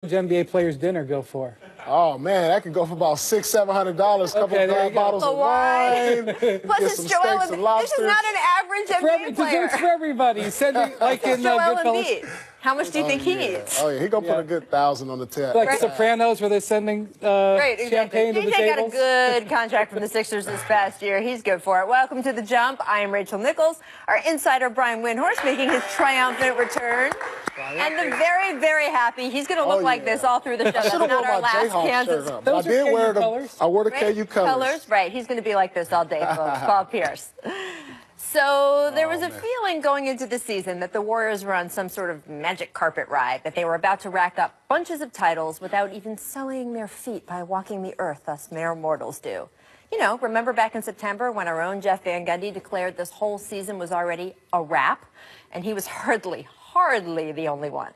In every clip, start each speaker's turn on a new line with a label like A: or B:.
A: NBA players' dinner go for?
B: Oh man, that could go for about $600-700. Couple of bottles of wine.
C: Plus, it's Joel Embiid. This is not an average NBA player.
A: It's for everybody. Sending like in
C: Embiid. How much do you think he eats?
B: Oh yeah, he gonna put a good 1,000 on the tab.
A: Like Sopranos, where they're sending champagne to the
C: DJ
A: tables.
C: got a good contract from the Sixers this past year. He's good for it. Welcome to The Jump. I am Rachel Nichols. Our insider, Brian Windhorst, making his triumphant return. And the very, very happy. He's going to look like this all through the show. That's not our last Kansas.
A: Those
B: I did wear
A: colors.
B: I wore the KU colors.
C: Right. He's going to be like this all day, folks. Paul Pierce. So there was a feeling going into the season that the Warriors were on some sort of magic carpet ride, that they were about to rack up bunches of titles without even sullying their feet by walking the earth, us mere mortals do. You know, remember back in September when our own Jeff Van Gundy declared this whole season was already a wrap, and he was hardly the only one.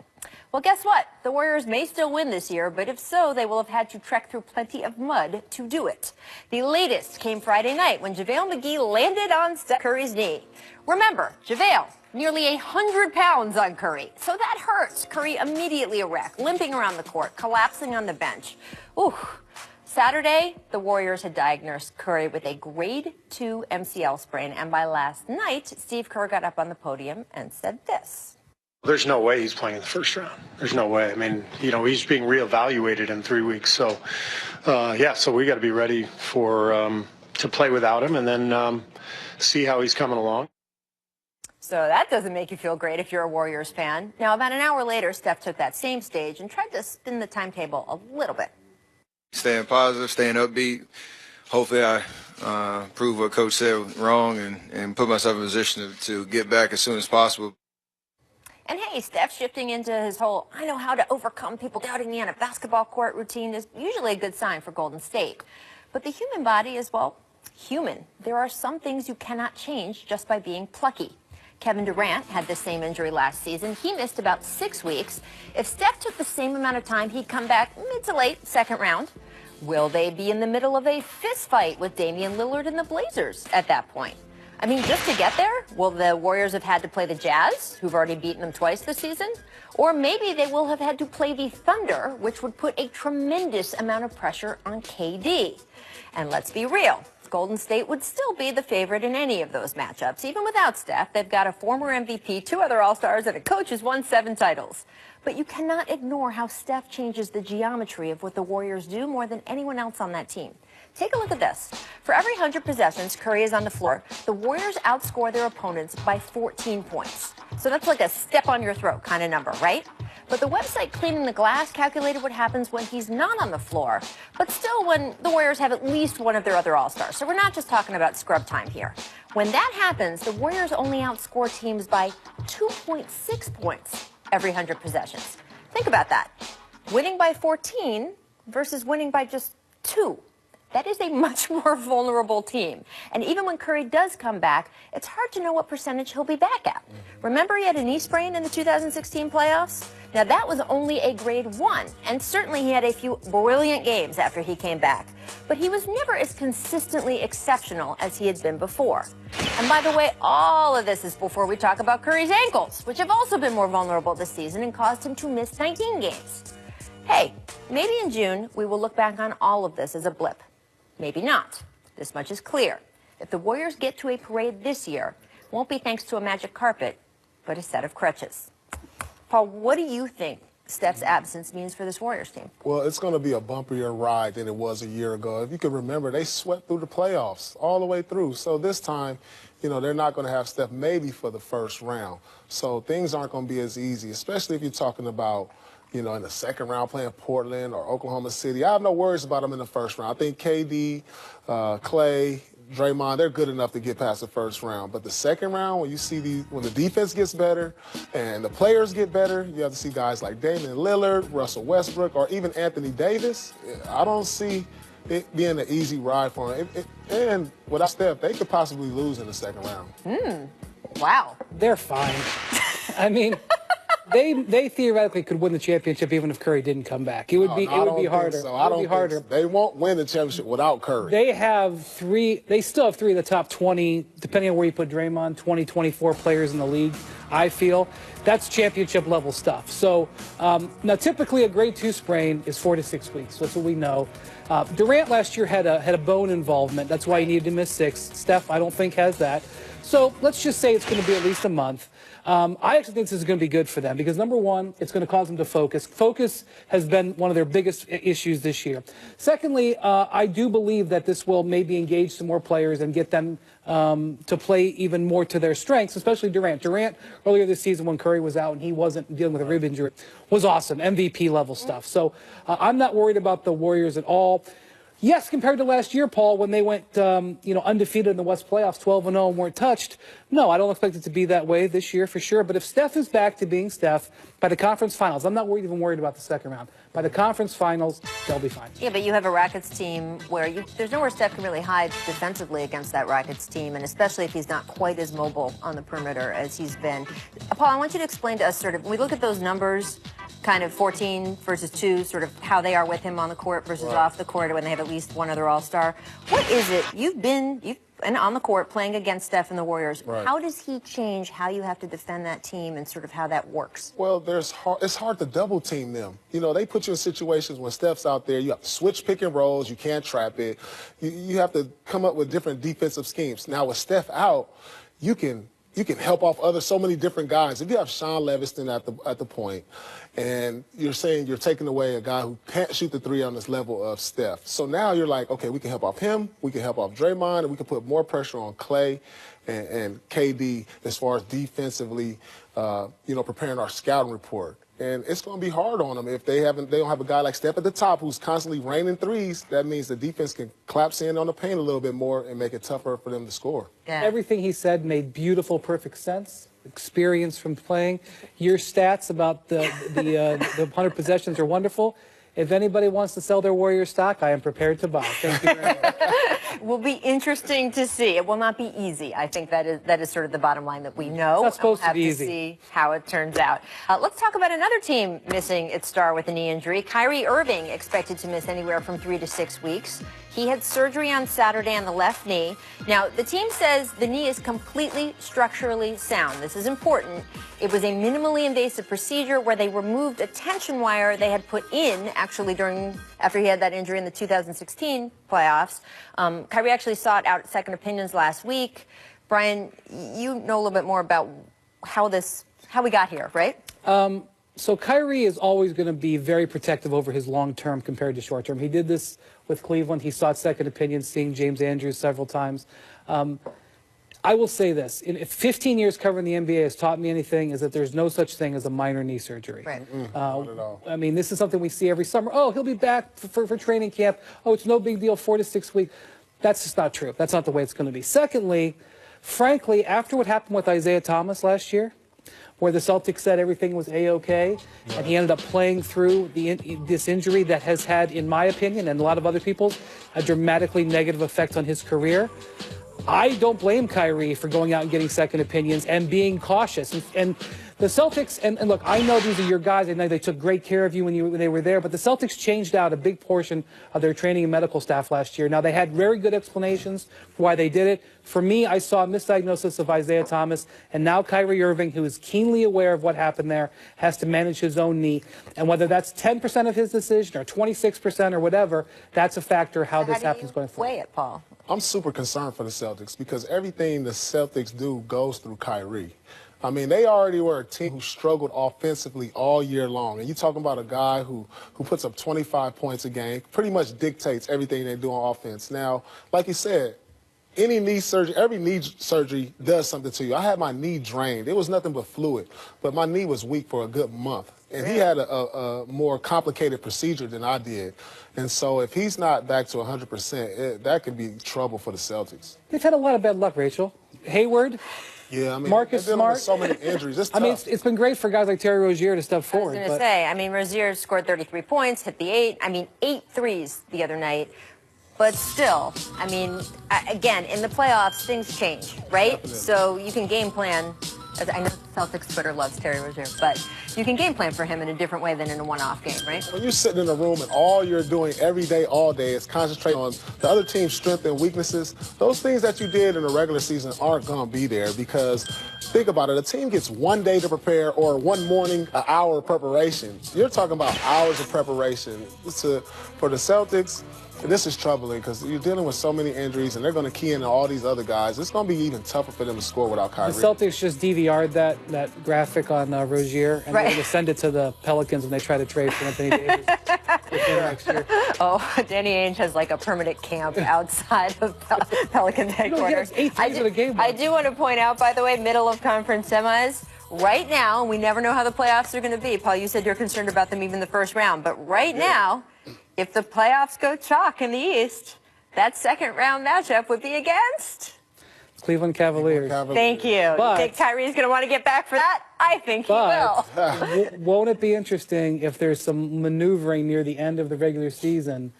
C: Well, guess what? The Warriors may still win this year, but if so, they will have had to trek through plenty of mud to do it. The latest came Friday night when JaVale McGee landed on Steph Curry's knee. Remember, JaVale, nearly 100 pounds on Curry, so that hurts. Curry immediately a wreck, limping around the court, collapsing on the bench. Ooh. Saturday, the Warriors had diagnosed Curry with a grade 2 MCL sprain, and by last night, Steve Kerr got up on the podium and said this.
D: There's no way he's playing in the first round. There's no way. I mean, you know, he's being reevaluated in 3 weeks. So, so we got to be ready for to play without him and then see how he's coming along.
C: So that doesn't make you feel great if you're a Warriors fan. Now, about an hour later, Steph took that same stage and tried to spin the timetable a little bit.
E: Staying positive, staying upbeat. Hopefully I prove what Coach said wrong and put myself in a position to get back as soon as possible.
C: And hey, Steph shifting into his whole I know how to overcome people doubting me on a basketball court routine is usually a good sign for Golden State. But the human body is, well, human. There are some things you cannot change just by being plucky. Kevin Durant had the same injury last season. He missed about 6 weeks. If Steph took the same amount of time, he'd come back mid to late second round. Will they be in the middle of a fist fight with Damian Lillard and the Blazers at that point? I mean, just to get there, will the Warriors have had to play the Jazz, who've already beaten them twice this season? Or maybe they will have had to play the Thunder, which would put a tremendous amount of pressure on KD. And let's be real, Golden State would still be the favorite in any of those matchups. Even without Steph, they've got a former MVP, 2 other All-Stars, and a coach who's won 7 titles. But you cannot ignore how Steph changes the geometry of what the Warriors do more than anyone else on that team. Take a look at this. For every 100 possessions Curry is on the floor, the Warriors outscore their opponents by 14 points. So that's like a step on your throat kind of number, right? But the website Cleaning the Glass calculated what happens when he's not on the floor, but still when the Warriors have at least one of their other All-Stars. So we're not just talking about scrub time here. When that happens, the Warriors only outscore teams by 2.6 points every 100 possessions. Think about that. Winning by 14 versus winning by just 2. That is a much more vulnerable team. And even when Curry does come back, it's hard to know what percentage he'll be back at. Remember he had a knee sprain in the 2016 playoffs? Now that was only a grade 1, and certainly he had a few brilliant games after he came back. But he was never as consistently exceptional as he had been before. And by the way, all of this is before we talk about Curry's ankles, which have also been more vulnerable this season and caused him to miss 19 games. Hey, maybe in June we will look back on all of this as a blip. Maybe not. This much is clear. If the Warriors get to a parade this year, it won't be thanks to a magic carpet, but a set of crutches. Paul, what do you think Steph's absence means for this Warriors team?
B: Well, it's going to be a bumpier ride than it was a year ago. If you can remember, they swept through the playoffs all the way through. So this time, you know, they're not going to have Steph maybe for the first round. So things aren't going to be as easy, especially if you're talking about, you know, in the second round playing Portland or Oklahoma City. I have no worries about them in the first round. I think KD, Clay, Draymond, they're good enough to get past the first round. But the second round, when you see when the defense gets better and the players get better, you have to see guys like Damian Lillard, Russell Westbrook, or even Anthony Davis. I don't see it being an easy ride for them. And without Steph, they could possibly lose in the second round.
C: Wow.
A: They're fine. I mean, they theoretically could win the championship even if Curry didn't come back. It would be harder.
B: So. I don't think so. They won't win the championship without Curry.
A: They still have three of the top 20, depending on where you put Draymond, 20, 24 players in the league, I feel. That's championship level stuff. So now typically a grade 2 sprain is 4 to 6 weeks. That's what we know. Durant last year had a bone involvement. That's why he needed to miss 6. Steph, I don't think, has that. So let's just say it's going to be at least a month. I actually think this is going to be good for them because, number one, it's going to cause them to focus. Focus has been one of their biggest issues this year. Secondly, I do believe that this will maybe engage some more players and get them to play even more to their strengths, especially Durant. Durant, earlier this season when Curry was out and he wasn't dealing with a rib injury, was awesome, MVP level stuff. So I'm not worried about the Warriors at all. Yes, compared to last year, Paul, when they went undefeated in the West playoffs, 12-0 and weren't touched. No, I don't expect it to be that way this year for sure. But if Steph is back to being Steph by the conference finals, I'm not even worried about the second round. By the conference finals, they'll be fine.
C: Yeah, but you have a Rockets team where there's nowhere Steph can really hide defensively against that Rockets team, and especially if he's not quite as mobile on the perimeter as he's been. Paul, I want you to explain to us sort of, when we look at those numbers, kind of 14 versus 2, sort of how they are with him on the court versus off the court when they have at least one other All-Star. What is it? You've been on the court playing against Steph and the Warriors. Right. How does he change how you have to defend that team and sort of how that works?
B: Well, it's hard to double team them. You know, they put you in situations when Steph's out there, you have to switch pick and rolls, you can't trap it. You have to come up with different defensive schemes. Now with Steph out, you can help off so many different guys. If you have Sean Leviston at the point, and you're saying you're taking away a guy who can't shoot the 3 on this level of Steph. So now you're like, okay, we can help off him, we can help off Draymond, and we can put more pressure on Clay and KD as far as defensively, preparing our scouting report. And it's going to be hard on them if they don't have a guy like Steph at the top who's constantly raining threes. That means the defense can collapse in on the paint a little bit more and make it tougher for them to score.
A: Yeah. Everything he said made beautiful, perfect sense. Experience from playing. Your stats about the 100 possessions are wonderful. If anybody wants to sell their Warrior stock, I am prepared to buy. Thank you very much.
C: Will be interesting to see. It will not be easy. I think that is sort of the bottom line that we know.
A: It's not supposed to be easy.
C: We'll have to see how it turns out. Let's talk about another team missing its star with a knee injury. Kyrie Irving expected to miss anywhere from 3 to 6 weeks. He had surgery on Saturday on the left knee. Now, the team says the knee is completely structurally sound. This is important. It was a minimally invasive procedure where they removed a tension wire they had put in actually after he had that injury in the 2016 playoffs. Kyrie actually sought out second opinions last week. Brian, you know a little bit more about how we got here, right?
A: So Kyrie is always going to be very protective over his long-term compared to short-term. He did this with Cleveland. He sought second opinions, seeing James Andrews several times. I will say this. If 15 years covering the NBA has taught me anything, is that there's no such thing as a minor knee surgery.
C: Right.
B: Not at all.
A: I mean, this is something we see every summer. Oh, he'll be back for training camp. Oh, it's no big deal, 4 to 6 weeks. That's just not true. That's not the way it's going to be. Secondly, frankly, after what happened with Isaiah Thomas last year, where the Celtics said everything was A-OK, and he ended up playing through this injury that has had, in my opinion, and a lot of other people's, a dramatically negative effect on his career. I don't blame Kyrie for going out and getting second opinions and being cautious. And the Celtics, and look, I know these are your guys. I know they took great care of you when they were there, but the Celtics changed out a big portion of their training and medical staff last year. Now, they had very good explanations for why they did it. For me, I saw a misdiagnosis of Isaiah Thomas, and now Kyrie Irving, who is keenly aware of what happened there, has to manage his own knee. And whether that's 10% of his decision or 26% or whatever, that's a factor how this happens going forward.
C: Weigh it, Paul?
B: I'm super concerned for the Celtics because everything the Celtics do goes through Kyrie. I mean, they already were a team who struggled offensively all year long. And you're talking about a guy who puts up 25 points a game, pretty much dictates everything they do on offense. Now, like you said, every knee surgery does something to you. I had my knee drained. It was nothing but fluid, but my knee was weak for a good month. And he had a more complicated procedure than I did. And so if he's not back to 100%, that could be trouble for the Celtics.
A: They've had a lot of bad luck, Rachel. Hayward.
B: Yeah, I mean,
A: Marcus Smart.
B: With so many injuries. It's tough.
A: I mean, it's been great for guys like Terry Rozier to step forward.
C: I was going to say, I mean, Rozier scored 33 points, hit the 8. I mean, 8 threes the other night. But still, I mean, again, in the playoffs, things change, right?
B: Definitely.
C: So you can game plan As I know Celtics Twitter loves Terry Rozier, but you can game plan for him in a different way than in a one-off game, right?
B: When you're sitting in a room and all you're doing every day, all day, is concentrating on the other team's strength and weaknesses, those things that you did in the regular season aren't going to be there because, think about it, a team gets 1 day to prepare or one morning, an hour of preparation. You're talking about hours of preparation. For the Celtics, this is troubling because you're dealing with so many injuries, and they're going to key in on all these other guys. It's going to be even tougher for them to score without Kyrie.
A: The Celtics just DVR'd that graphic on Rozier, and they're going to send it to the Pelicans when they try to trade for Anthony Davis next year.
C: Oh, Danny Ainge has like a permanent camp outside of Pelicans headquarters. I do want to point out, by the way, middle of conference semis. Right now, and we never know how the playoffs are going to be. Paul, you said you're concerned about them even the first round, but right now, if the playoffs go chalk in the East, that second round matchup would be against
A: Cleveland Cavaliers.
C: Thank you.
A: But,
C: you think Kyrie's going to want to get back for that? I think he will.
A: Won't it be interesting if there's some maneuvering near the end of the regular season,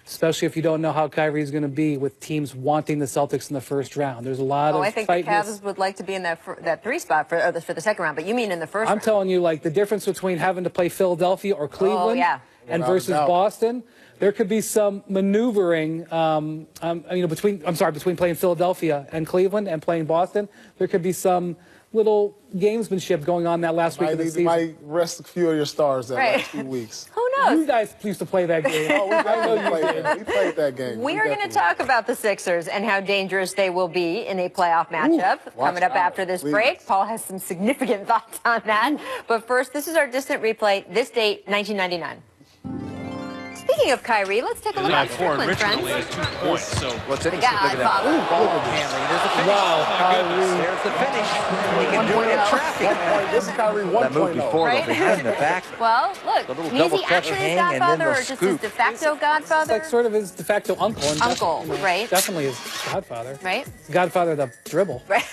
A: especially if you don't know how Kyrie's going to be with teams wanting the Celtics in the first round? There's a lot of
C: I think
A: tightness.
C: the Cavs would like to be in that 3 spot for the second round, but you mean in the first round?
A: I'm telling you, like, the difference between having to play Philadelphia or Cleveland and versus Boston, there could be some maneuvering, between playing Philadelphia and Cleveland and playing Boston. There could be some little gamesmanship going on that last week of the season.
B: You might rest a few of your stars that last few weeks.
C: Who knows?
A: You guys used to play that game.
B: We played that game.
C: We are going to talk about the Sixers and how dangerous they will be in a playoff matchup coming up after this break. Paul has some significant thoughts on that. But first, this is our distant replay. This date, 1999. Speaking of Kyrie, let's take a look at Strickland, friends.
F: So what's
C: The Godfather.
F: There's the finish. He can do it in traffic.
B: This is Kyrie 1.0.
F: That move before, though, behind the back.
C: Well, look, is he actually his Godfather or just his de facto Godfather?
A: It's like sort of his de facto uncle. And
C: Uncle, right?
A: Definitely his godfather.
C: Right?
A: Godfather of the dribble.
C: Right.